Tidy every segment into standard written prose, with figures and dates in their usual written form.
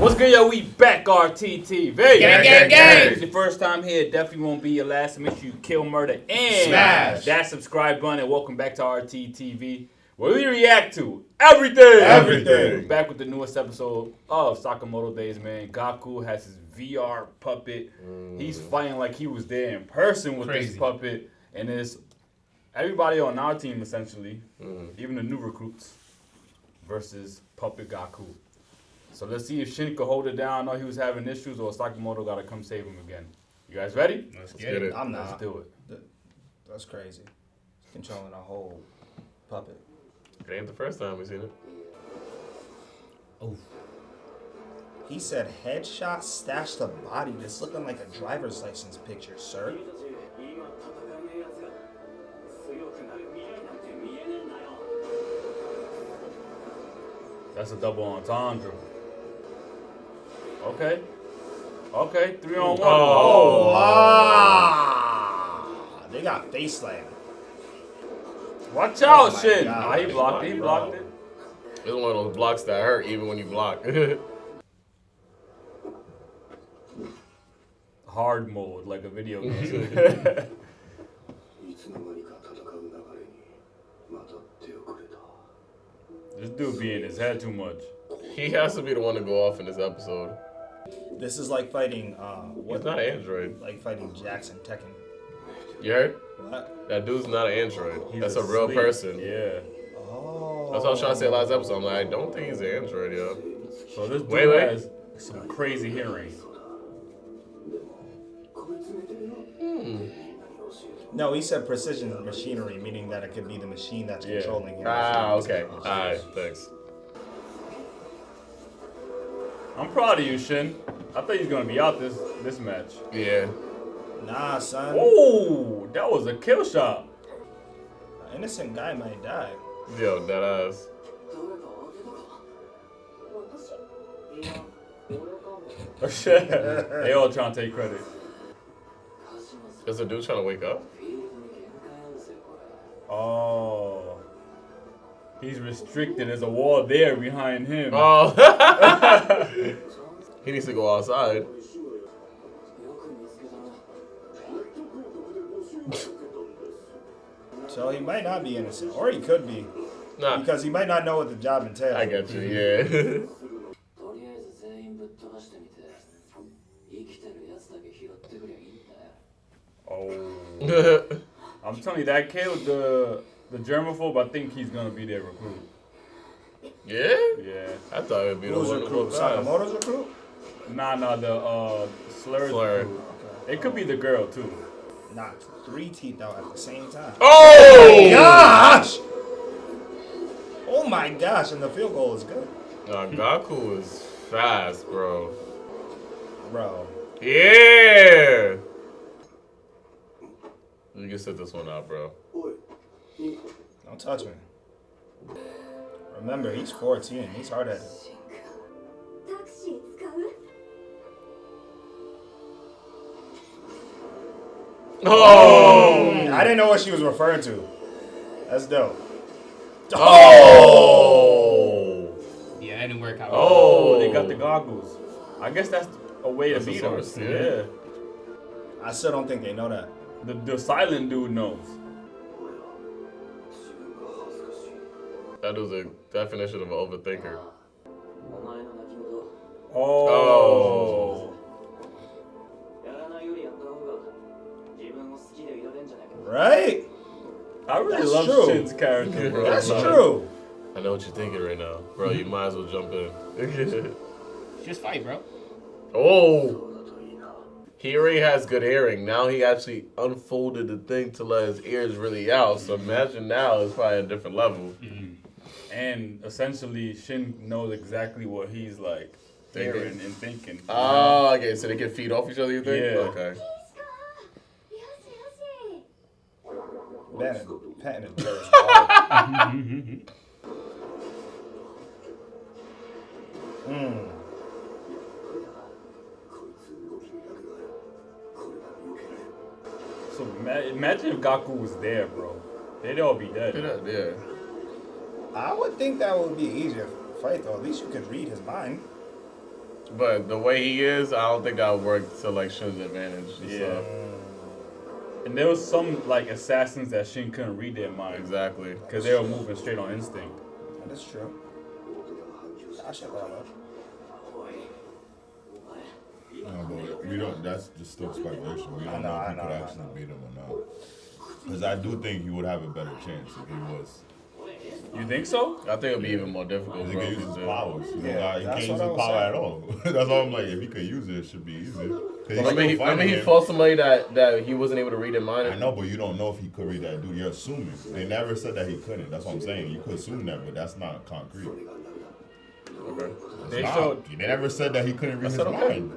What's good, yo? We back, RTTV. Gang. If it's your first time here, it definitely won't be your last. Make sure you kill, murder, and smash that subscribe button. And welcome back to RTTV, where we react to everything. We're back with the newest episode of Sakamoto Days, man. Gaku has his VR puppet. He's fighting like he was there in person with this puppet. And it's everybody on our team, essentially, even the new recruits, versus Puppet Gaku. So let's see if Shin could hold it down. I know he was having issues, or Sakamoto got to come save him again. You guys ready? Let's get it. I'm not. Let's do it. That's crazy. Controlling a whole puppet. It ain't the first time we've seen it. Oh. He said headshot stashed the body. This looking like a driver's license picture, sir. That's a double entendre. Okay, 3-on-1. Oh, wow. They got face slam. Watch out, my Shin. God. He blocked it. It's one of those blocks that hurt even when you block. Hard mode, like a video game. This dude be in his head too much. He has to be the one to go off in this episode. This is like fighting, He's not an android. Like fighting Jackson Tekken. You heard? What? That dude's not an android. He's That's a real asleep. person. Yeah. Oh. That's what I was trying to say last episode. I'm like, I don't think he's an android, yo. So this dude has some crazy hearing. No, he said precision machinery, meaning that it could be the machine that's controlling him. Okay. Alright, thanks. I'm proud of you, Shin. I thought he was gonna be out this match. Yeah. Nah, son. Oh, that was a kill shot. An innocent guy might die. Yo, that ass. They all trying to take credit. Is the dude trying to wake up? Oh. He's restricted. There's a wall there behind him. Oh. He needs to go outside. So he might not be innocent, or he could be. Nah. Because he might not know what the job entails. I get you, yeah. Oh. I'm telling you, that kid with the germaphobe, I think he's going to be their recruit. Yeah? Yeah. I thought it would be the Who's one recruit? to go fast. Sakamoto's recruit? Nah, the slurred Slur. recruit. It could be the girl, too. Knocked 3 teeth out at the same time. Oh! Gosh! Oh my gosh, and the field goal is good. Nah, Gaku is fast, bro. Bro. Yeah! You can sit this one out, bro. Don't touch me. Remember, he's 14. He's hard-headed. Oh! I didn't know what she was referring to. That's dope. Oh! Yeah, that didn't work out. Oh, they got the goggles. I guess that's a way to That's a beat him. source, Yeah. I still don't think they know that. The silent dude knows. That was a definition of an overthinker. Oh. Right? I really That's love true. Shin's character, bro. That's Like, true. I know what you're thinking right now. Bro, you might as well jump in. Just fight, bro. Oh! He already has good hearing. Now he actually unfolded the thing to let his ears really out. So imagine now it's probably a different level. And essentially, Shin knows exactly what he's like hearing and thinking. Oh, okay. So they can feed off each other, you think? Yeah. Okay. Patting his bear is hard. So imagine if Gaku was there, bro. They'd all be dead. Yeah. I would think that would be easier fight, though. At least you could read his mind. But the way he is, I don't think that would work to like Shin's advantage. Yeah. So. And there was some like assassins that Shin couldn't read their mind. Exactly. Because they were moving straight on instinct. That's true. I should love it. No, but we don't. That's just still speculation. We don't know if he could actually beat him or not. Because I do think he would have a better chance if he was. You think so? I think it'd be even more difficult. He can use his powers. He Yeah, can't use his power at all. That's why I'm like, if he could use it, it should be easy. I mean, he fought somebody that he wasn't able to read their mind. I know, but you don't know if he could read that dude. You're assuming. They never said that he couldn't. That's what I'm saying. You could assume that, but that's not concrete. Okay. They never said that he couldn't read his mind.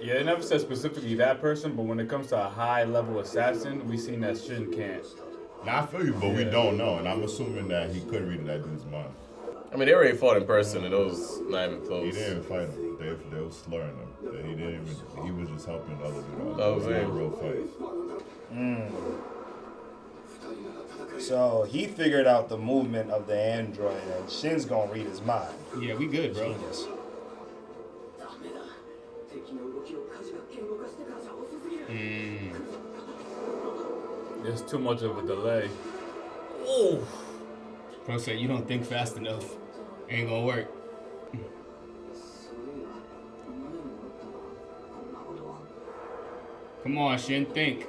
Yeah, they never said specifically that person, but when it comes to a high-level assassin, we seen that Shin can't. Now I feel you, but we don't know, and I'm assuming that he could read that dude's mind. I mean, they already fought in person, and it was not even close. He didn't fight him. They was slurring him. He didn't even. He was just helping the other dude out. Oh, It was man. a real fight. So he figured out the movement of the android, and Shin's gonna read his mind. Yeah, we good, bro. Genius. There's too much of a delay. Bro said you don't think fast enough. Ain't gonna work. Come on, Shin, think.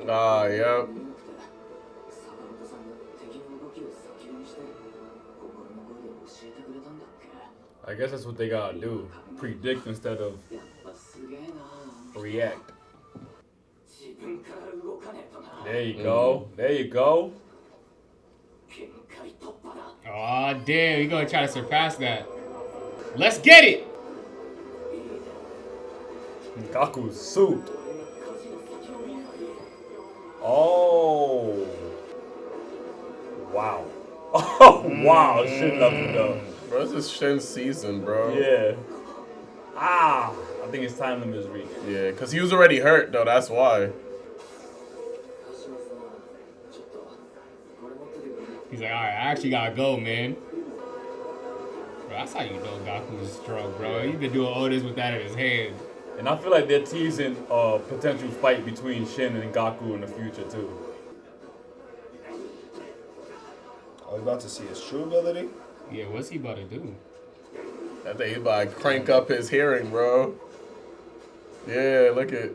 Yep. I guess that's what they gotta do. Predict instead of react. There you go. There you go. Aw, damn, you gonna try to surpass that. Let's get it! Gaku's suit. Oh. Wow. Oh, wow. Shin leveled up. Bro, this is Shin's season, bro. Yeah. I think his time limit is reached. Yeah, because he was already hurt, though. That's why. He's like, alright, I actually gotta go, man. Bro, that's how you know Gaku's strong, bro. He been doing all this with that in his hand. And I feel like they're teasing a potential fight between Shin and Gaku in the future, too. Are we about to see his true ability? Yeah, what's he about to do? I think he's about to crank up his hearing, bro. Yeah, look at.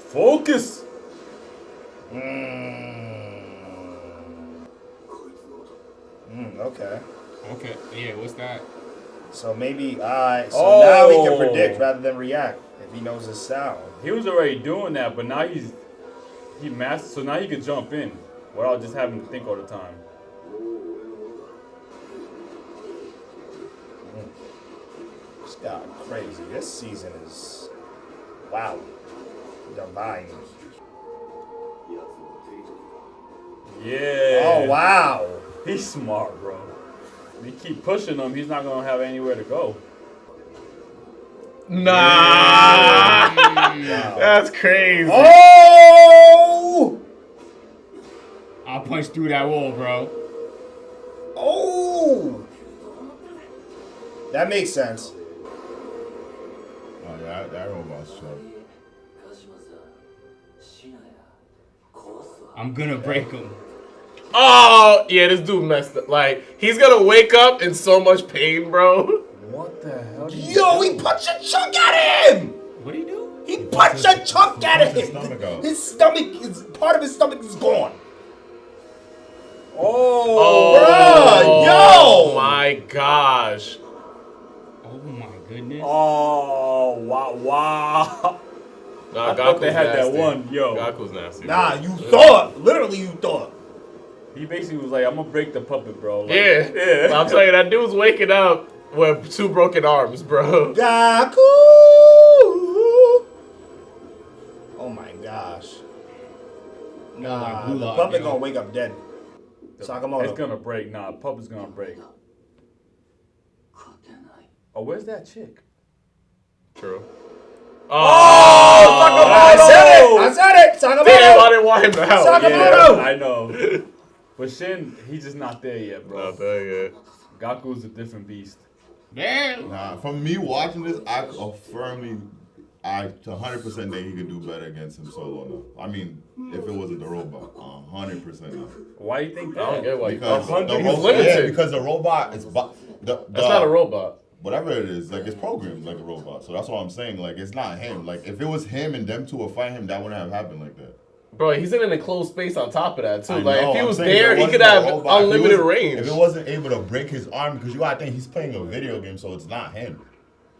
Focus! Okay. Okay, yeah, what's that? So maybe, alright, so now he can predict rather than react if he knows his sound. He was already doing that, but now he mastered, so now he can jump in without just having to think all the time. This guy crazy. This season is, wow, divine. Yeah. Oh, wow. He's smart, bro. If you keep pushing him, he's not going to have anywhere to go. Nah! That's crazy. Oh! I'll punch through that wall, bro. Oh! That makes sense. Oh yeah, that robot's tough. I'm gonna break him. Oh, yeah, this dude messed up. Like, he's gonna wake up in so much pain, bro. What the hell? Yo, he punched a chunk at him! What do you do? He punched a chunk at his him! stomach out. His stomach is, part of his stomach is gone. Oh, Bruh, yo! Oh my gosh. Oh my goodness. Oh, wow. Nah, I thought they Gaku's had that nasty. one, yo. Gaku's nasty. Nah, bro. you thought. Literally, you thought. He basically was like, I'm going to break the puppet, bro. Like, Yeah. I'm telling you, that dude's waking up with 2 broken arms, bro. Gaku! Oh my gosh. Nah, the gulag, puppet yo. gonna wake up dead. Sakamoto. It's going to break. Nah, puppet's going to break. Oh, where's that chick? True. I said it! Damn, I Sakamoto! didn't want him out. Sakamoto! Yeah, I know. But Shin, he's just not there yet, bro. Not there yet. Gaku's a different beast. Man. Nah, from me watching this, I firmly, I 100% think he could do better against him solo now. I mean, if it wasn't the robot, 100% now. Why do you think I don't that? get why. Because He's limited. because the robot is That's not a robot. Whatever it is, like it's programmed like a robot. So that's what I'm saying. Like it's not him. Like if it was him and them two were fighting him, that wouldn't have happened like that. Bro, he's in an enclosed space on top of that, too. I Like, know, if he I'm was saying there, if he it could wasn't have a robot, unlimited range. If it wasn't able to break his arm, because you gotta think he's playing a video game, so it's not him.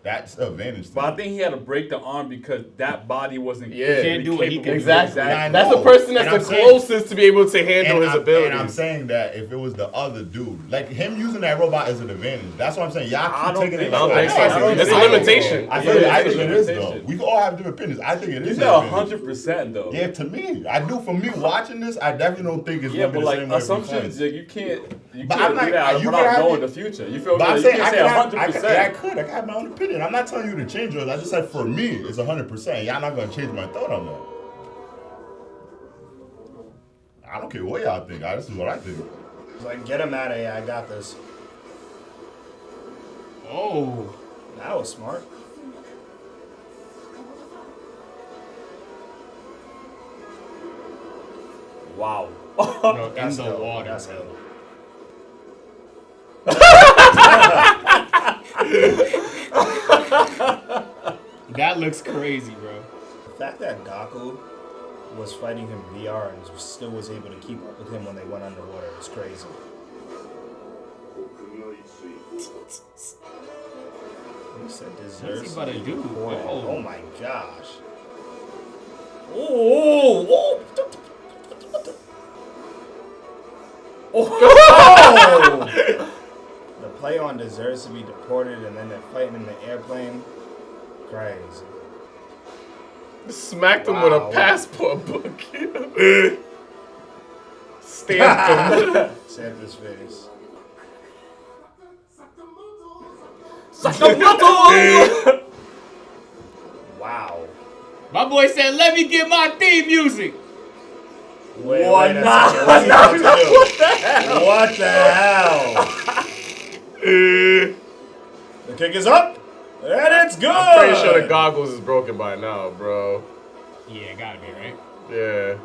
That's the advantage. But I think he had to break the arm because that body wasn't. Yeah. He Can't do what he can do. Exactly. I That's know. the person And that's the I'm saying- closest to be able to handle his abilities. And I'm saying that if it was the other dude, like him using that robot is an advantage. That's what I'm saying. Y'all I keep don't taking think it. I don't think so. I think It's it a is. limitation. I Yeah, think it's a it is though. limitation. We can all have different opinions. I think it You is. said an advantage. 100% though. Yeah, to me, I do. For me, watching this, I definitely don't think it's Yeah, gonna be but the like same way every assumptions, time. like, you can't But I'm do like, that you without could have knowing it- the future. You feel But me? I'm You saying can't say 100%. I could have my own opinion. I'm not telling you to change yours. I just said for me, it's 100%. Y'all not gonna change my thought on that. I don't care what y'all think. This is what I think. It's like, get him out of here. I got this. Oh. That was smart. Wow. Bro, in That's the dope. water, That's bro. dope. That looks crazy, bro. The fact that Gaku was fighting him VR and still was able to keep up with him when they went underwater is crazy. He said What's desserts. he about to do? Oh Oh. my gosh. Oh, oh. The play on deserves to be deported and then they're fighting in the airplane. Crazy. Smacked him with a Wow. passport book. Stamped him. Stamped his face. Sakamoto! Wow. My boy said, let me get my theme music. Wait, What? wait a Nah, second. What's he nah, about to do? What the hell? The kick is up, and it's good. I'm pretty sure the goggles is broken by now, bro. Yeah, gotta be, right? Yeah.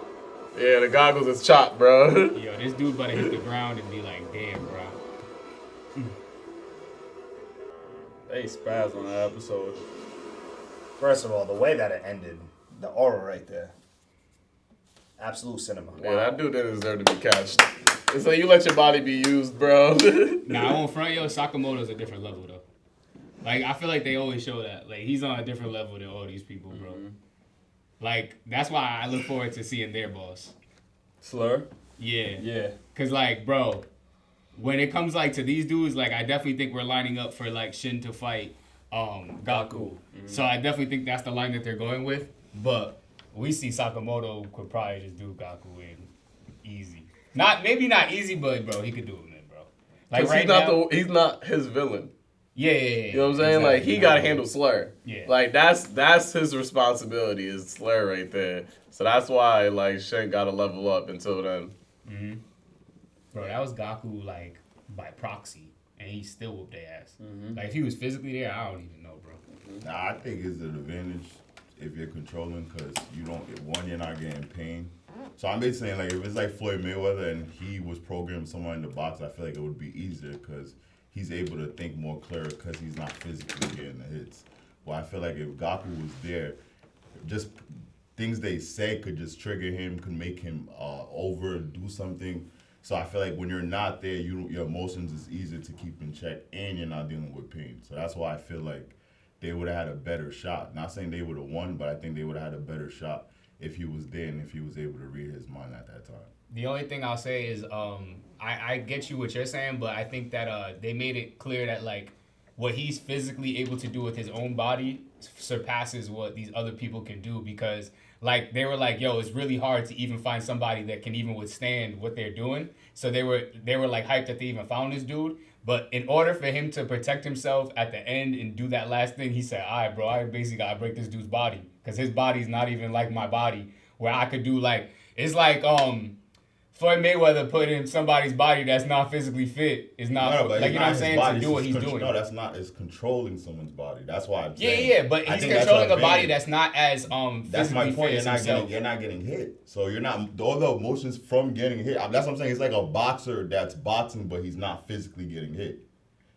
Yeah, the goggles is chopped, bro. Yo, this dude about to hit the ground and be like, damn, bro. They spazzed on that episode. First of all, the way that it ended, the aura right there. Absolute cinema. Yeah, that dude didn't deserve to be catched. It's like you let your body be used, bro. Nah, I won't front, yo. Sakamoto's a different level, though. Like, I feel like they always show that. Like, he's on a different level than all these people, bro. Like, that's why I look forward to seeing their boss. Slur? Yeah. Yeah. Because, like, bro, when it comes, like, to these dudes, like, I definitely think we're lining up for, like, Shin to fight Gaku. So I definitely think that's the line that they're going with. But we see Sakamoto could probably just do Gaku in easy. Maybe not easy, but, bro, he could do it, man, bro. Like, Because right now, he's not his villain. yeah. You know what I'm saying? Exactly. Like, he got to handle Slur. Yeah. Like, that's his responsibility is Slur right there. So that's why, like, Shin got to level up until then. Bro, that was Gaku, like, by proxy, and he still whooped their ass. Like, if he was physically there, I don't even know, bro. Nah, I think it's an advantage if you're controlling because you don't get one, you're not getting pain. So I'm basically saying, like, if it's like Floyd Mayweather and he was programmed somewhere in the box, I feel like it would be easier because he's able to think more clear because he's not physically getting the hits. Well, I feel like if Gaku was there, just things they say could just trigger him, could make him overdo something. So I feel like when you're not there, your emotions is easier to keep in check, and you're not dealing with pain. So that's why I feel like they would have had a better shot. Not saying they would have won, but I think they would have had a better shot if he was there and if he was able to read his mind at that time. The only thing I'll say is, I get you what you're saying, but I think that they made it clear that, like, what he's physically able to do with his own body surpasses what these other people can do because, like, they were like, yo, it's really hard to even find somebody that can even withstand what they're doing. So they were like hyped that they even found this dude. But in order for him to protect himself at the end and do that last thing, he said, all right, bro, I basically got to break this dude's body because his body's not even like my body where I could do, like, it's like Floyd Mayweather put in somebody's body that's not physically fit is not No, but like, you know what I'm his saying, body, to do what he's doing. No, that's not. It's controlling someone's body. That's why I'm Yeah, saying. yeah, but he's controlling a body that's not as That's my physically point. fit. You're not getting hit. So you're not. All the emotions from getting hit. That's what I'm saying. It's like a boxer that's boxing, but he's not physically getting hit.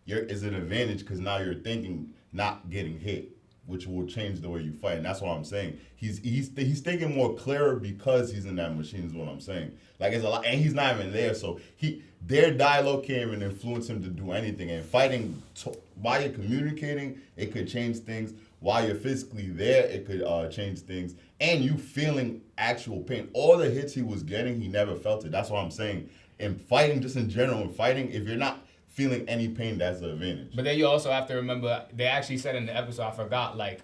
It's an advantage because now you're thinking not getting hit, which will change the way you fight. And that's what I'm saying. He's thinking more clearer because he's in that machine is what I'm saying. Like it's a lot, and he's not even there. So their dialogue can't even influence him to do anything. And fighting while you're communicating, it could change things. While you're physically there, it could change things. And you feeling actual pain. All the hits he was getting, he never felt it. That's what I'm saying. In fighting, just in general, in fighting, if you're not feeling any pain, that's the advantage. But then you also have to remember, they actually said in the episode, I forgot, like,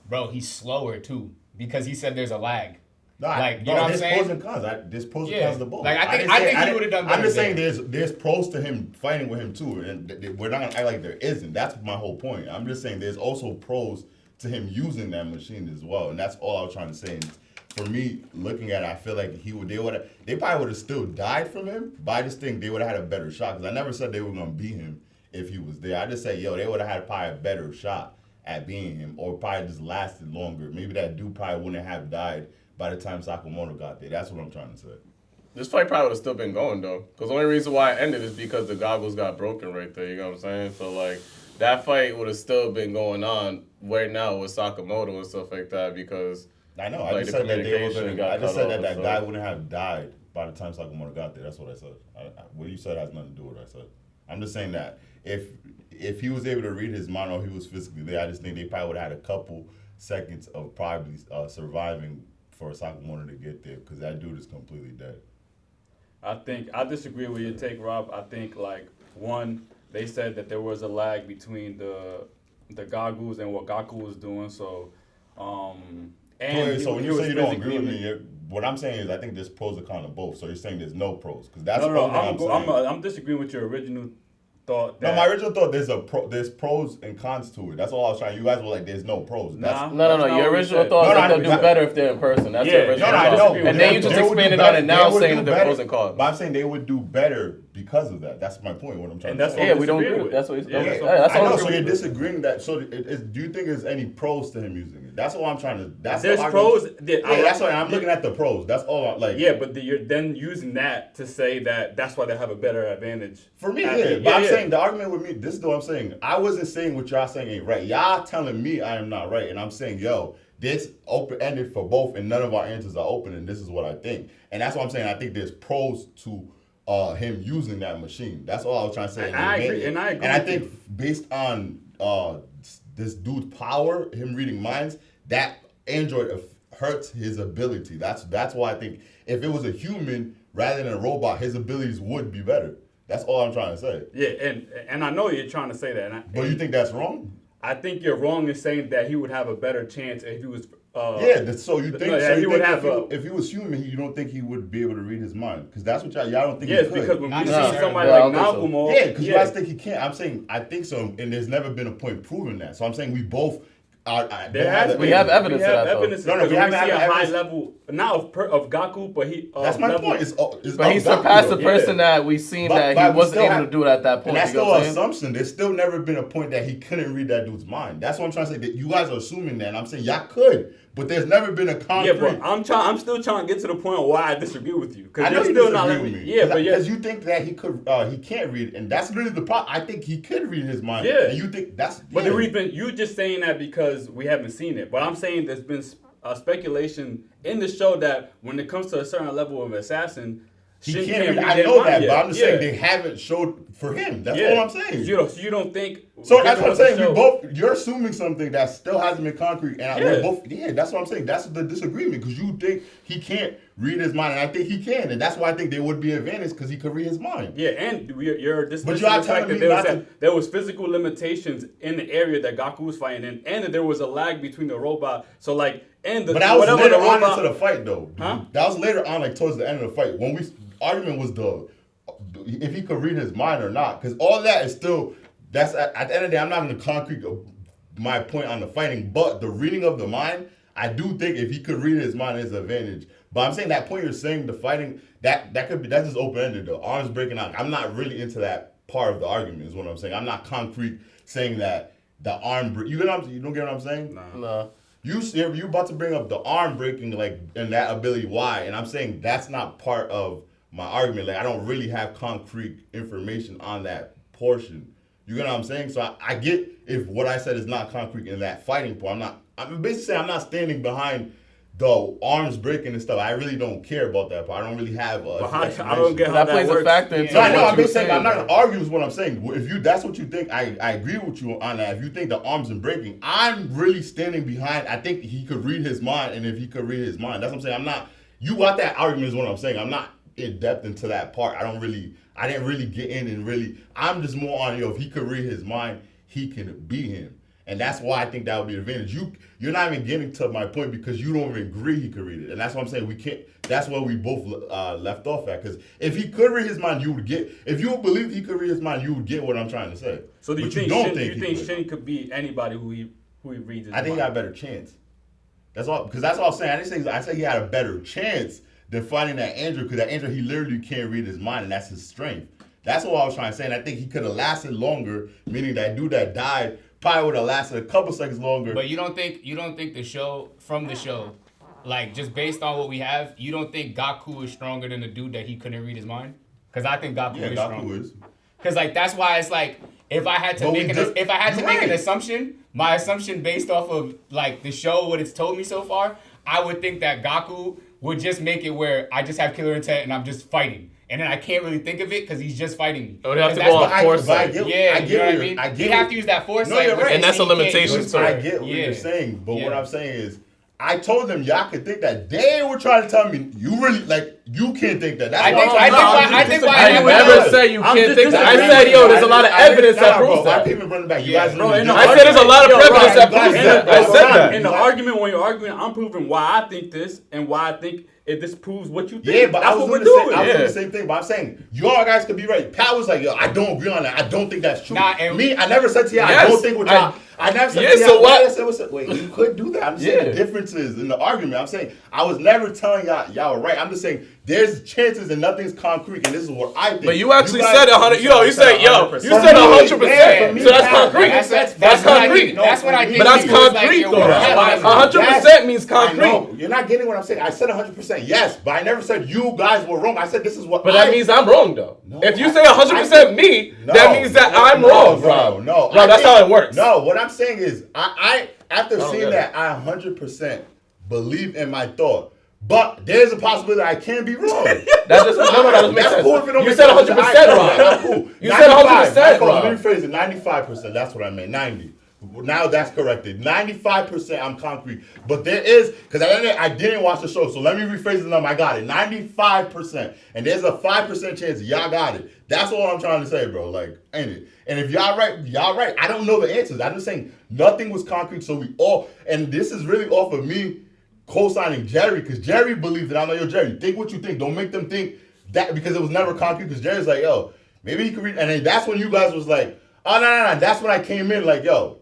bro, he's slower too because he said there's a lag. Nah, like, you know what I'm saying? There's pros and cons. There's pros and cons to both. Like, I think he would have done better. I'm just saying there's pros to him fighting with him too, and we're not gonna act like there isn't. That's my whole point. I'm just saying there's also pros to him using that machine as well, and that's all I was trying to say. And for me, looking at it, I feel like they probably would have still died from him, but I just think they would have had a better shot. Because I never said they were gonna beat him if he was there. I just said, they would have had probably a better shot at beating him, or probably just lasted longer. Maybe that dude probably wouldn't have died by the time Sakamoto got there. That's what I'm trying to say. This fight probably would have still been going though, because the only reason why it ended is because the goggles got broken right there. You know what I'm saying? So like that fight would have still been going on right now with Sakamoto and stuff like that because. I know. Like I just said that that guy wouldn't have died by the time Sakamoto got there. That's what I said. What you said has nothing to do with what I said. I'm just saying that if he was able to read his mind or he was physically there, I just think they probably would have had a couple seconds of probably surviving for Sakamoto to get there because that dude is completely dead. I disagree with your take, Rob. I think one, they said that there was a lag between the goggles and what Gaku was doing. So. So when you say you don't agree with me, what I'm saying is I think there's pros and cons of both. So you're saying there's no pros because that's I'm disagreeing with your original thought. No, my original thought there's pros and cons to it. That's all I was trying. You guys were like, there's no pros. No. Your original thought was that they'll do better if they're in person. That's your original thought. And then you just expanded on it now, saying that they're pros and cons. But I'm saying they would do better because of that. That's my point. What I'm trying to say. Yeah, we don't agree with. That's what he's saying. I know. So you're disagreeing that. So do you think there's any pros to him using it? That's all I'm trying to. There's pros. That's why I'm looking at the pros. That's all. Yeah, but you're then using that to say that's why they have a better advantage. For me, But I'm saying the argument with me. This is what I'm saying. I wasn't saying what y'all saying ain't right. Y'all telling me I am not right, and I'm saying, this open-ended for both, and none of our answers are open, and this is what I think. And that's what I'm saying. I think there's pros to him using that machine. That's all I was trying to say. And I agree. And I think based on this dude's power, him reading minds, that android hurts his ability. That's why I think if it was a human rather than a robot, his abilities would be better. That's all I'm trying to say. Yeah, and I know you're trying to say that. But you think that's wrong? I think you're wrong in saying that he would have a better chance if he was. So you think if he was human, you don't think he would be able to read his mind? Because that's what y'all don't think. Yes, because when we see somebody like Nagumo, because you guys think he can't. I'm saying I think so, and there's never been a point proving that. So I'm saying we both. We have evidence of that. No, we have a high level not of Gaku, but he. That's my point. But he surpassed the person that we seen that he wasn't able to do it at that point. And that's still an assumption. There's still never been a point that he couldn't read that dude's mind. That's what I'm trying to say. That you guys are assuming that. And I'm saying y'all could, but there's never been a concrete. Yeah, but I'm still trying to get to the point of why I disagree with you. I know you're you still disagree not with me. Yeah, but because you think that he can't read, and that's really the problem. I think he could read his mind. Yeah, and you think that's. But the reason you just saying that because we haven't seen it. But I'm saying there's been speculation in the show that when it comes to a certain level of assassin, Shin can't read. I know that, but I'm just saying they haven't showed for him. That's all I'm saying. You don't think. So that's what I'm saying. You're assuming something that still hasn't been concrete, and we're both. Yeah, that's what I'm saying. That's the disagreement because you think he can't read his mind, and I think he can, and that's why I think there would be an advantage because he could read his mind. Yeah, and you're dismissing the fact that there was physical limitations in the area that Gaku was fighting in, and that there was a lag between the robot. So but that was later on into the fight, though. Huh? That was later on, towards the end of the fight. When argument was if he could read his mind or not, because all that is still. That's at the end of the day. I'm not going to concrete my point on the fighting, but the reading of the mind, I do think if he could read his mind is an advantage. But I'm saying that point you're saying the fighting that's just open ended. The arms breaking out. I'm not really into that part of the argument. Is what I'm saying. I'm not concrete saying that the arm. You don't get what I'm saying? Nah. You about to bring up the arm breaking like and that ability why, and I'm saying that's not part of my argument. Like I don't really have concrete information on that portion. You get what I'm saying? So I get if what I said is not concrete in that fighting part. I'm basically saying I'm not standing behind the arms breaking and stuff. I really don't care about that part. I don't really have I don't get how that plays works. a factor into no, I know. what I'm you're just saying. saying, I'm not gonna argue with what I'm saying. If that's what you think, I agree with you on that. If you think the arms are breaking, I'm really standing behind. I think he could read his mind, and if he could read his mind, that's what I'm saying. I'm not. You got that argument is what I'm saying. I'm not in depth into that part. I didn't really get in and really. I'm just more on if he could read his mind, he can beat him. And that's why I think that would be an advantage. You're not even getting to my point because you don't even agree he could read it. And that's what I'm saying. We can't. That's where we both left off at. Because if he could read his mind, you would get. If you believe he could read his mind, you would get what I'm trying to say. So do you But think Shin could beat anybody who he reads his mind? I think he got a better chance. That's all. Because that's all I'm saying. I say he had a better chance than fighting that Andrew. Because that Andrew, he literally can't read his mind, and that's his strength. That's what I was trying to say. And I think he could have lasted longer. Meaning that dude that died probably would have lasted a couple seconds longer. But you don't think the show, like just based on what we have, you don't think Gaku is stronger than the dude that he couldn't read his mind? Because I think Gaku is stronger. Gaku is. Because like that's why it's like if I had to make an assumption, my assumption based off of like the show, what it's told me so far, I would think that Gaku would just make it where I just have killer intent and I'm just fighting. And then I can't really think of it because he's just fighting me. I would have to go on Foresight. Yeah, you know what I mean? You have to use that Foresight. No, you're right. And that's a limitation. I get what you're saying, but what I'm saying is, I told them y'all could think that. They were trying to tell me you really you can't think that. That's I never said you can't think that. I said there's a lot of evidence that proves that. I keep it running back. You guys know. I said there's a lot of evidence that proves that. I said that. In the argument, when you're arguing, I'm proving why I think this and why I think it disproves what you think. Yeah, but that's I was what doing we're doing. I was doing the same thing, but I'm saying y'all guys could be right. Pat was like, yo, I don't agree on that. I don't think that's true. Me, I never said to y'all, I don't think what y'all. I never said to y'all. So what? Wait, you could do that. I'm just saying the differences in the argument. I'm saying I was never telling y'all were right. I'm just saying there's chances and nothing's concrete, and this is what I think. But you actually said 100. You said 100%. So that's concrete. That's concrete. That's what I think. But that's concrete though. 100% means concrete. You're not getting what I'm saying. I said 100% yes, but I never said you guys were wrong. I said this is what. But that means I'm wrong though. If you say 100% me, that means that I'm wrong, bro. No, that's how it works. No, what I'm saying is, I after seeing that, I 100% believe in my thought. But there's a possibility I can be wrong. That doesn't make sense. Cool if it don't You make said sense. 100% wrong. Cool. You said 100% wrong. Let me rephrase it. 95%. That's what I meant. 90. Now that's corrected. 95% I'm concrete. But there is, because I didn't watch the show, so let me rephrase the number. I got it. 95%. And there's a 5% chance y'all got it. That's all I'm trying to say, bro. Like, ain't it? And if y'all right, y'all right. I don't know the answers. I'm just saying nothing was concrete, so we all, and this is really off of me co-signing Jerry, because Jerry believes that. I'm like, yo, Jerry, think what you think. Don't make them think that, because it was never concrete, because Jerry's like, yo, maybe he could read. And then that's when you guys was like, oh, no. That's when I came in like, yo,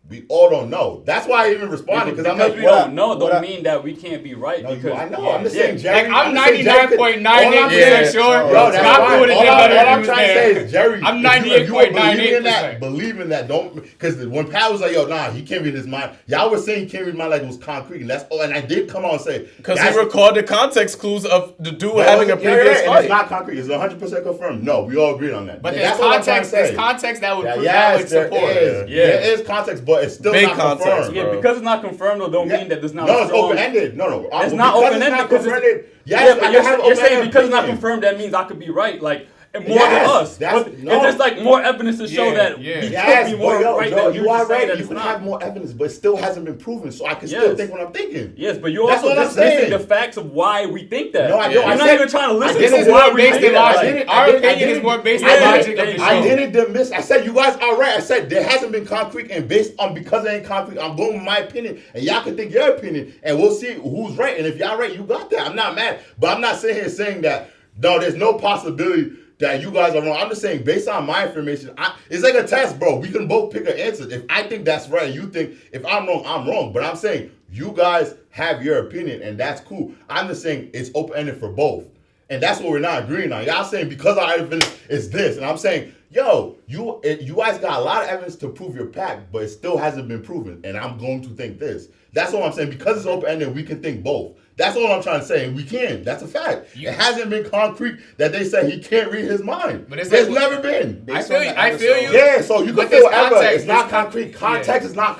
we all don't know. That's why I even responded, because I'm like, we don't know don't mean that we can't be right. No, because I know. I'm just saying, Jerry. Like, I'm 99.98% sure. Bro, that's Gaku would have done better all if he I'm was trying to there. say is, Jerry, I'm if you were 98.98%. believing that, don't, because when Pat was like, yo, nah, he can't read his mind. Y'all were saying he can't read his mind like it was concrete, and that's all. And I did come out and say, because he recalled the context clues of the dude having a previous fight. And it's not concrete. It's 100% confirmed. No, we all agreed on that. But there's context that would prove that would support. There is context, but it's still not confirmed. Yeah, because it's not confirmed, though, don't mean that there's not. No, it's open-ended. No. It's not open-ended because you're saying because it's not confirmed, that means I could be right. Like, more than us. It's just like more evidence to show that he could be more right than you are right. You can have more evidence, but it still hasn't been proven, so I can still think what I'm thinking. Yes, but you're also dismissing the facts of why we think that. No, I don't. You're not even trying to listen to why we think that. Our opinion is more based on logic of the show. I didn't dismiss. I said you guys are right. I said there hasn't been concrete, and based on because it ain't concrete, I'm going with my opinion, and y'all can think your opinion, and we'll see who's right. And if y'all right, you got that. I'm not mad, but I'm not sitting here saying that. No, there's no possibility that you guys are wrong. I'm just saying, based on my information, it's like a test, bro. We can both pick an answer. If I think that's right, and you think if I'm wrong, I'm wrong. But I'm saying you guys have your opinion, and that's cool. I'm just saying it's open-ended for both. And that's what we're not agreeing on. Y'all saying because our evidence is this, and I'm saying, yo, you guys got a lot of evidence to prove your pack, but it still hasn't been proven, and I'm going to think this. That's what I'm saying. Because it's open-ended, we can think both. That's all I'm trying to say, and we can. That's a fact. It hasn't been concrete that they say he can't read his mind. But there's never been. I feel you. Yeah, so you can feel whatever. It's not concrete. Context is not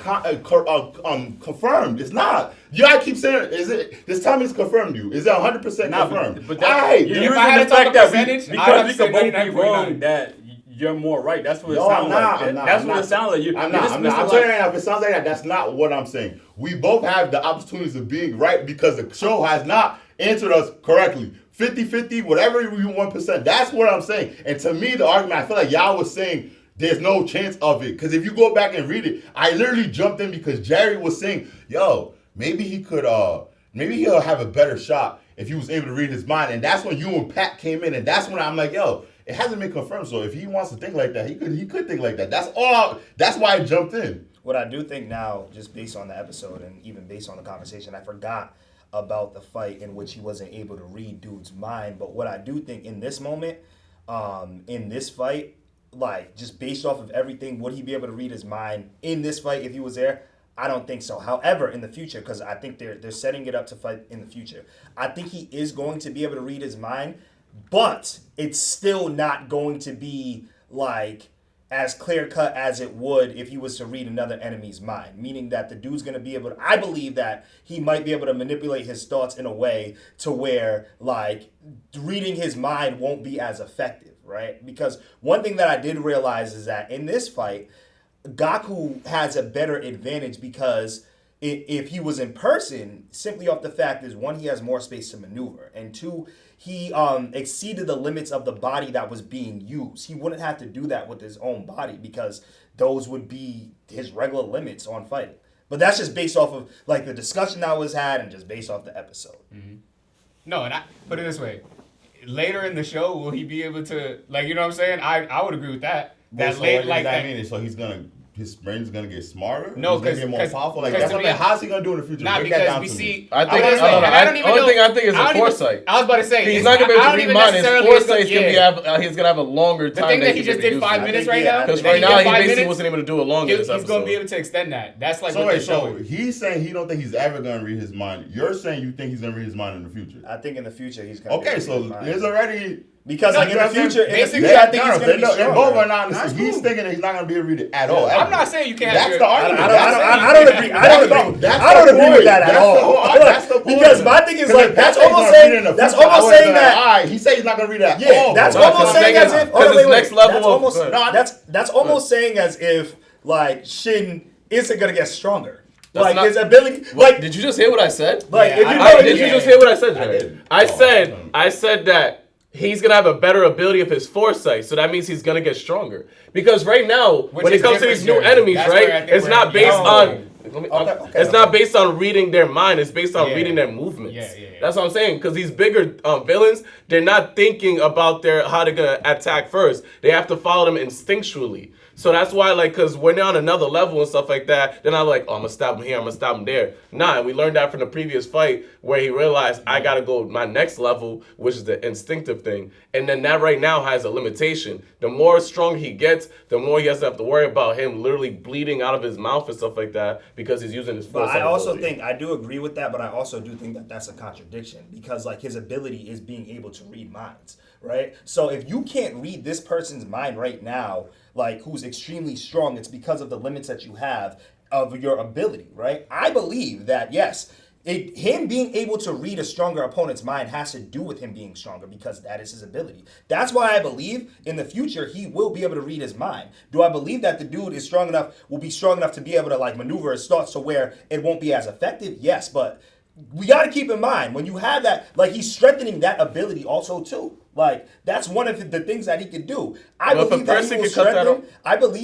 confirmed. It's not. You gotta keep saying, is it? Just tell me it's confirmed. Is it 100% confirmed? But if I had to talk percentage, because we could both be wrong that you're more right. That's what it sounds like. That's what it sounds like. I'm telling you right now, if it sounds like that, that's not what I'm saying. We both have the opportunities of being right because the show has not answered us correctly. 50-50, whatever you 1%. That's what I'm saying. And to me, the argument, I feel like y'all was saying there's no chance of it. Because if you go back and read it, I literally jumped in because Jerry was saying, yo, maybe he could, maybe he'll have a better shot if he was able to read his mind. And that's when you and Pat came in. And that's when I'm like, yo, it hasn't been confirmed. So if he wants to think like that, he could think like that. That's why I jumped in. What I do think now, just based on the episode and even based on the conversation, I forgot about the fight in which he wasn't able to read dude's mind. But what I do think in this moment, in this fight, like just based off of everything, would he be able to read his mind in this fight if he was there? I don't think so. However, in the future, because I think they're setting it up to fight in the future, I think he is going to be able to read his mind, but it's still not going to be like as clear-cut as it would if he was to read another enemy's mind, meaning that the dude's going to be able to, I believe that he might be able to manipulate his thoughts in a way to where, like, reading his mind won't be as effective, right? Because one thing that I did realize is that in this fight, Gaku has a better advantage because if he was in person, simply off the fact is, one, he has more space to maneuver, and two, he exceeded the limits of the body that was being used. He wouldn't have to do that with his own body because those would be his regular limits on fighting. But that's just based off of like the discussion that was had and just based off the episode. Mm-hmm. No, and I put it this way. Later in the show, will he be able to, like, you know what I'm saying? I would agree with that. So what does that mean? So his brain's gonna get smarter? No, because he's gonna get more powerful. Like that's something. How's he gonna do in the future? Nah, because we see. I think is a foresight. I was about to say he's not gonna be able to read mind. His foresight he's gonna have a longer time. The thing that he just did 5 minutes right now. Because right now he basically wasn't able to do it longer. He's gonna be able to extend that. That's like what they're showing. So he's saying he don't think he's ever gonna read his mind. You're saying you think he's gonna read his mind in the future. I think in the future he's gonna. Okay, so there's already. Because like in the future, I think he's going to be stronger. Both are not. He's thinking that he's not going to be able to read it at all. I'm not saying you can't. That's the argument. I don't agree. I don't agree with that at all. That's the point. Because my thing is like that's almost saying that. All right, he said he's not going to read it at all. Yeah, that's almost saying as if. Next level. That's almost saying as if like Shin isn't going to get stronger. Like his ability. Like, did you just hear what I said? Like, did you just hear what I said, Jared? I said that he's going to have a better ability of his foresight, so that means he's going to get stronger. Because right now, when it comes to these new enemies, right, it's not based on... It's not based on reading their mind. It's based on reading their movements. Yeah. That's what I'm saying. Because these bigger villains, they're not thinking about how they're going to attack first. They have to follow them instinctually. So that's why, like, because we're now on another level and stuff like that, they're not like, oh, I'm going to stop him here, I'm going to stop him there. Nah, we learned that from the previous fight where he realized, I got to go my next level, which is the instinctive thing. And then that right now has a limitation. The more strong he gets, the more he has to have to worry about him literally bleeding out of his mouth and stuff like that because he's using his foresight. But I also think, I do agree with that, but I also do think that that's a contradiction because, like, his ability is being able to read minds, right? So if you can't read this person's mind right now, like, who's extremely strong, it's because of the limits that you have of your ability, right? I believe that, yes, him being able to read a stronger opponent's mind has to do with him being stronger because that is his ability. That's why I believe in the future he will be able to read his mind. Do I believe that the dude is strong enough, will be strong enough to be able to, like, maneuver his thoughts to where it won't be as effective? Yes, but we got to keep in mind, when you have that, like, he's strengthening that ability also, too. Like, that's one of the things that he could do. I believe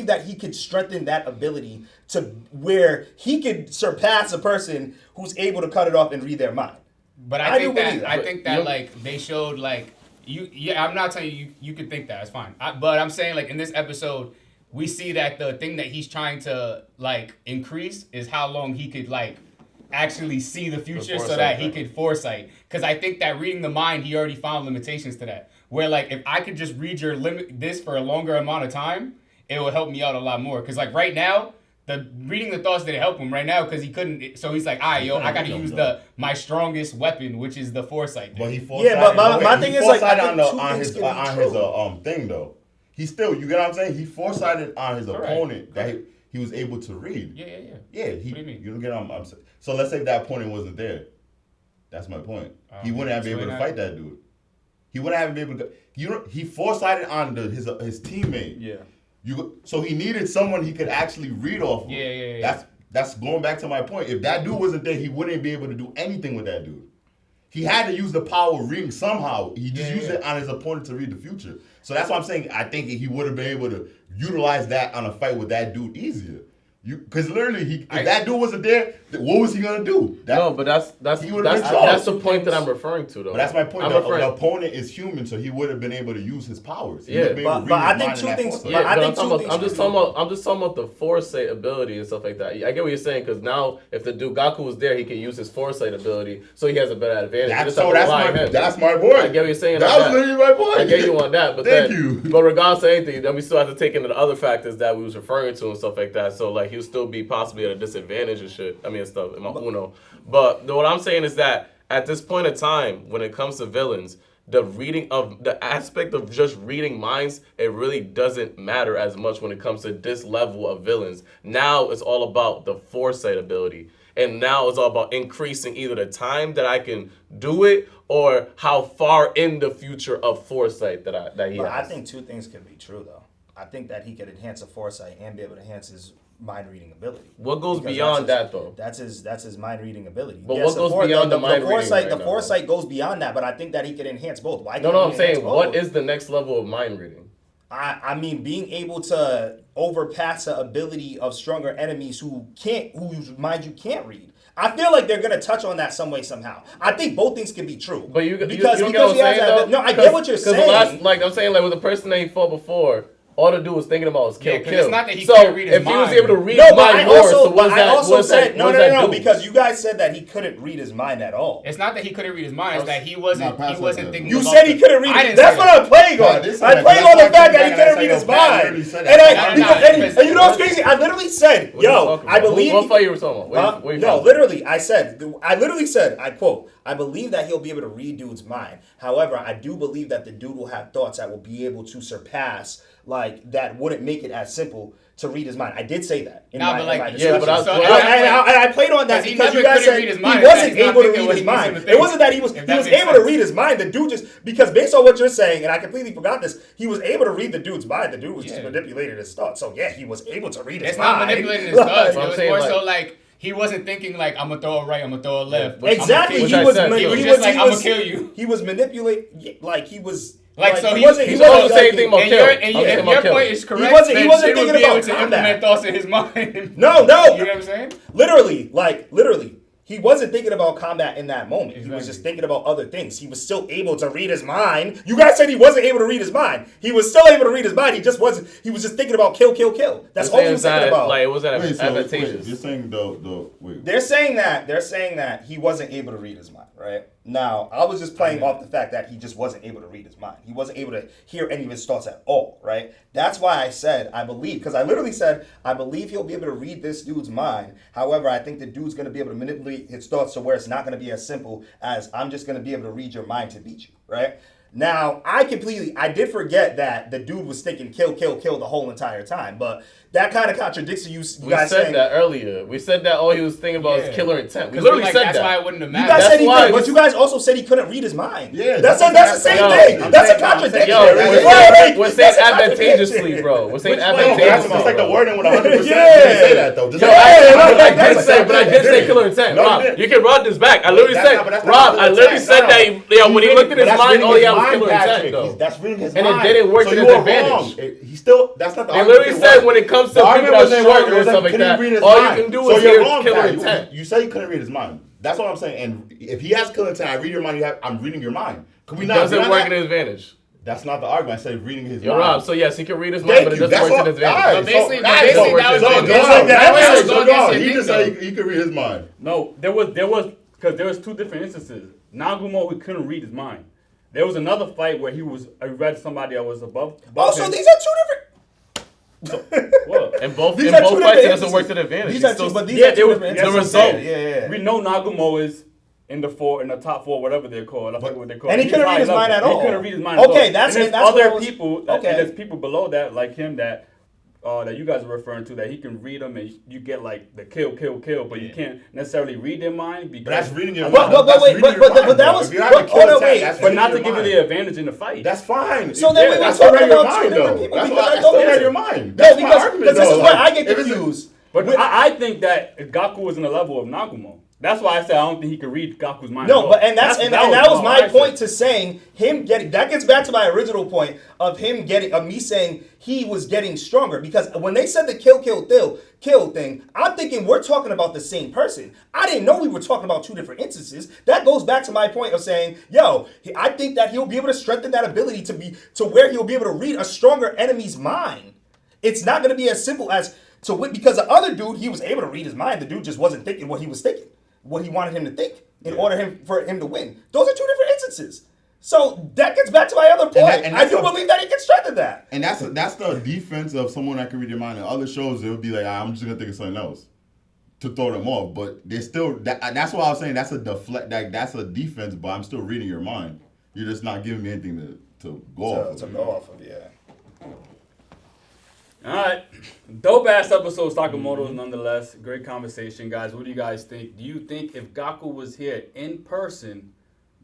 that he could strengthen that ability to where he could surpass a person who's able to cut it off and read their mind. But I think that like they showed like I'm not telling you you could think that. It's fine. But I'm saying, like, in this episode, we see that the thing that he's trying to, like, increase is how long he could, like, actually see the future so that he could foresight. Because I think that reading the mind, he already found limitations to that. Where, like, if I could just read this for a longer amount of time, it will help me out a lot more. Because, like, right now, reading the thoughts didn't help him right now because he couldn't. So he's like, all right, yo, I got to use my strongest weapon, which is the foresight. But he foresighted. But my thing is, like, on his thing, though. He still, you get what I'm saying? He foresighted on his opponent that he was able to read. Yeah. Yeah, what do you mean? You don't get what I'm saying? So let's say if that opponent wasn't there. That's my point. He wouldn't have been able to fight that dude. He wouldn't have been able to. He foresighted on his teammate. Yeah. So he needed someone he could actually read off of. Yeah. That's going back to my point. If that dude wasn't there, he wouldn't be able to do anything with that dude. He had to use the power of reading somehow. He just used it on his opponent to read the future. So that's why I'm saying I think he would have been able to utilize that on a fight with that dude easier. Because literally, if that dude wasn't there, what was he gonna do? But that's the point that I'm referring to, though. But that's my point. The opponent is human, so he would have been able to use his powers. But I think two things. I'm just talking about the foresight ability and stuff like that. I get what you're saying, because now if the dude Gaku was there, he can use his foresight ability, so he has a better advantage. That's my point. I get what you're saying. That was literally my point. I get you on that. But Thank you. But regardless of anything, then we still have to take into the other factors that we was referring to and stuff like that. So like, he'll still be possibly at a disadvantage and shit. I mean, stuff in my Uno. But what I'm saying is that at this point in time, when it comes to villains, the aspect of just reading minds, it really doesn't matter as much when it comes to this level of villains. Now it's all about the foresight ability. And now it's all about increasing either the time that I can do it or how far in the future of foresight that he has. I think two things can be true, though. I think that he could enhance a foresight and be able to enhance his mind reading ability. What goes beyond that, though? That's his mind reading ability. But what goes beyond the mind reading? The foresight goes beyond that, but I think that he could enhance both. Why? No, I'm saying, what is the next level of mind reading? I mean, being able to overpass the ability of stronger enemies whose mind you can't read. I feel like they're gonna touch on that some way, somehow. I think both things can be true. But you get what because I'm saying, though? No, I get what you're saying. I'm saying, like with the person that he fought before, all the dude was thinking about was kill. It's not that he couldn't read his mind. If he was able to read his mind more, so no, because you guys said that he couldn't read his mind at all. It's not that he couldn't read his mind, it's that he wasn't thinking You said he couldn't read. That's what I'm playing on. I'm playing on the fact that he couldn't read his mind. And you know what's crazy? I literally said, yo, I believe. What fight you were talking about? No, literally, I literally said, I quote, I believe that he'll be able to read dude's mind. However, I do believe that the dude will have thoughts that will be able to surpass, like, that wouldn't make it as simple to read his mind. I did say that. I played on that because you guys said he wasn't able to read his mind. It wasn't that he was able to read his mind. The dude just, because based on what you're saying, and I completely forgot this, he was able to read the dude's mind. The dude was just manipulating his thoughts. So yeah, he was able to read his mind. It's not manipulating his thoughts. It was more so like, he wasn't thinking like, I'm gonna throw it right, I'm gonna throw it left. Exactly. He was just like, I'm gonna kill you. He was manipulating, like he was. Like, so he wasn't saying anything about kill. If your point is correct, he wasn't thinking about to implement thoughts in his mind. No. You know what I'm saying? Literally. He wasn't thinking about combat in that moment. Exactly. He was just thinking about other things. He was still able to read his mind. You guys said he wasn't able to read his mind. He was still able to read his mind. He just wasn't. He was just thinking about kill. That's all he was thinking about. Like, it wasn't advantageous. You're saying wait. They're saying that he wasn't able to read his mind, right? Now, I was just playing off the fact that he just wasn't able to read his mind. He wasn't able to hear any of his thoughts at all, right? That's why I said, I believe, because I literally said, I believe he'll be able to read this dude's mind. However, I think the dude's going to be able to manipulate his thoughts to where it's not going to be as simple as I'm just going to be able to read your mind to beat you, right? Now, I did forget that the dude was thinking kill the whole entire time, but that kind of contradicts you guys saying. We said that earlier. We said that all he was thinking about is killer intent. We literally said that's that. Why it wouldn't have mattered. You guys said he could, but you guys also said he couldn't read his mind. Yeah, that's the same thing. That's a contradiction. We're saying advantageously, bro. We're saying advantageously. It's like the wording with 100%. Yeah. Say that though. But I did say killer intent. Rob, you can run this back. I literally said, Rob, I literally said that when he looked at his mind, all he had was killer intent, though. That's reading his mind. And it didn't work to his advantage. He still. That's not the argument. They literally said when it comes to people that short or stuff like that, all you can do is hear killer intent. You say he couldn't read his mind. That's what I'm saying. And if he has kill intent, I read your mind. I'm reading your mind. Could we not? Doesn't work in his advantage. That's not the argument. I said reading his You're mind. Rob. So yes, he can read his mind, but it doesn't work in his advantage. But basically, that was he just said he could read his mind. No, there was because there was two different instances. Nagumo, he couldn't read his mind. There was another fight where he read somebody that was above Also, him. these are two different. What? In both These are two fights, it different doesn't work to the advantage. These He's are two, still- but these Yeah, are two there was- different that's what I'm instances. saying. Yeah. We know Nagumo is in the top four, whatever they're called. I forget what they're called. And he He's couldn't high read his level. mind at all. He couldn't read his mind at all. Okay, that's and there's what other I was- people. okay. And there's people below that, like him, that you guys are referring to, that he can read them and you get like the kill, but you can't necessarily read their mind because. But that's reading your But- mind. but That's wait, reading but- your but mind, that bro. was- If you have a but- kill hold on, attack, wait. that's But not to reading give your you the mind. advantage in the fight. That's fine. So then we're that's talking already your about two mind, different though. people, That's because why I that's don't already get your it. mind. No, That's my because argument, this is though. where Like, I get if it's a- confused. But I think that Gaku was in the level of Nagumo. That's why I said I don't think he could read Gaku's mind. at No, all. but and that was all my I said. point to saying him getting. That gets back to my original point of him getting of me saying he was getting stronger, because when they said the kill thing, I'm thinking we're talking about the same person. I didn't know we were talking about two different instances. That goes back to my point of saying, yo, I think that he'll be able to strengthen that ability to where he'll be able to read a stronger enemy's mind. It's not going to be as simple as because the other dude, he was able to read his mind. The dude just wasn't thinking what he was thinking, what he wanted him to think in order for him to win. Those are two different instances. So that gets back to my other point. and I that's do believe that he can strengthen that. And that's the defense of someone that can read your mind. In other shows, it would be like, I'm just gonna think of something else to throw them off. But they're still. That's why I was saying that's a deflect. That's a defense. But I'm still reading your mind. You're just not giving me anything to go off. To go off of, yeah. All right. Dope ass episode, Sakamoto, nonetheless. Great conversation, guys. What do you guys think? Do you think if Gaku was here in person,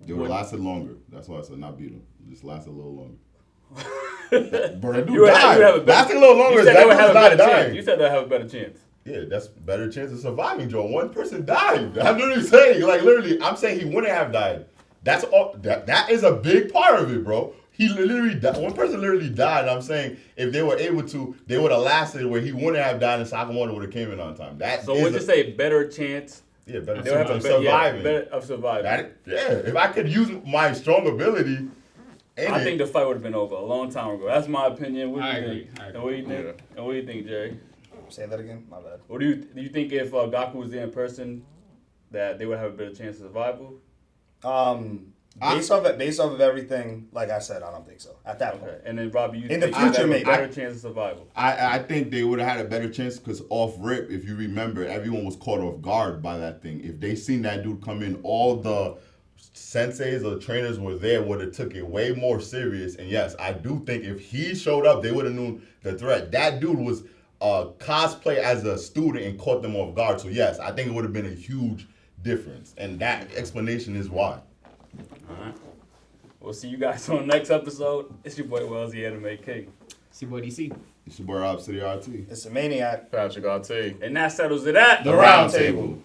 They would have lasted longer. That's why I said not beat him. Just lasted a little longer. Bro, that dude you would died. have a better, Lasting a little longer. you said That they would dude's have a not better dying. chance. You said they'll have a better chance. Yeah, that's better chance of surviving, Joe. One person died. I'm literally saying, I'm saying he wouldn't have died. That's all. That is a big part of it, bro. He literally died. One person literally died. And I'm saying if they were able to, they would have lasted where he wouldn't have died and Sakamoto would have came in on time. So would you say better chance? Yeah, better They'll have chance a of surviving. better of surviving. If I could use my strong ability. I think the fight would have been over a long time ago. That's my opinion. What do you I think? agree. And what do you think? Yeah. And what do you think, Jerry? Say that again. My bad. What do you think if Gaku was there in person, that they would have a better chance of survival? Based off of everything, like I said, I don't think so. At that point. Okay. And then Robbie, you In the think future, they have maybe. a better chance of survival? I think they would have had a better chance because off rip, if you remember, everyone was caught off guard by that thing. If they seen that dude come in, all the senseis or trainers were there, would have took it way more serious. And yes, I do think if he showed up, they would have known the threat. That dude was cosplay as a student and caught them off guard. So yes, I think it would have been a huge difference. And that explanation is why. All right. We'll see you guys on the next episode. It's your boy Wells, the Anime King. See what DC. It's your boy Robcityrt. It's a maniac. Patricrt. And that settles it at The Round Table.